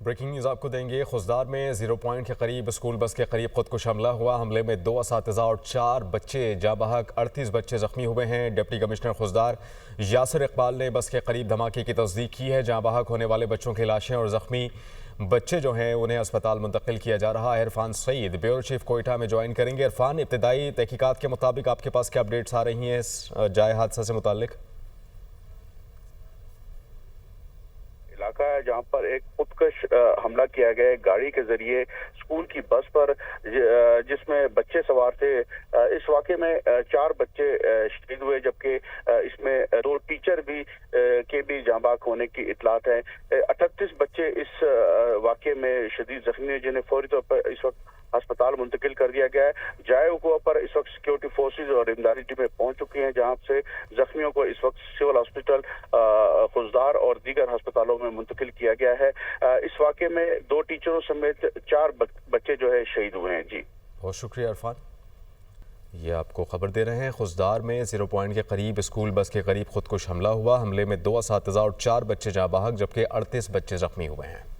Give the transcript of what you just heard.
Breaking news आपको देंगे। खुजदार में 0 पॉइंट के करीब स्कूल बस के करीब खुदकुश हमला हुआ। हमले में 2 असातिज़ा और 4 बच्चे जाँ बहक, 38 बच्चे जख्मी हुए हैं। डिप्टी कमिश्नर खुजदार यासिर इकबाल ने बस के करीब धमाके की तस्दीक की है। जाँ बहक होने वाले बच्चों की लाशें और जख्मी बच्चे जो हैं उन्हें अस्पताल मुंतकिल किया जा रहा है। इरफान सईद ब्यूरो चीफ कोयटा में ज्वाइन करेंगे। इरफान, इब्तदाई तहकीकात के मुताबिक आपके पास क्या अपडेट्स आ रही हैं इस जाए हादसा से मुताल्लिक? इलाका है जहां पर एक खुदकश हमला किया गया है गाड़ी के जरिए स्कूल की बस पर, जिसमें बच्चे सवार थे। इस वाकये में 4 बच्चे शहीद हुए, जबकि इसमें 2 टीचर भी जाँ बहक होने की इतलात है। 38 बच्चे इस वाकये में शदीद जख्मी हुए, जिन्हें फौरी तौर पर इस वक्त अस्पताल मुंतकिल कर दिया गया है। जाए हुआ पर इस वक्त सिक्योरिटी फोर्सेज और इमदादी टीमें पहुंच चुकी हैं, जहां से जख्मियों को इस वक्त सिविल हॉस्पिटल खुजदार और दीगर अस्पतालों में मुंतकिल किया गया है। इस वाकये में 2 टीचरों समेत 4 बच्चे जो है शहीद हुए हैं। जी, बहुत शुक्रिया इरफान। ये आपको खबर दे रहे हैं। खुजदार में 0 पॉइंट के करीब स्कूल बस के करीब खुदकुश हमला हुआ। हमले में 2 असातिज़ा और 4 बच्चे जाँ बहक, जबकि 38 बच्चे जख्मी हुए हैं।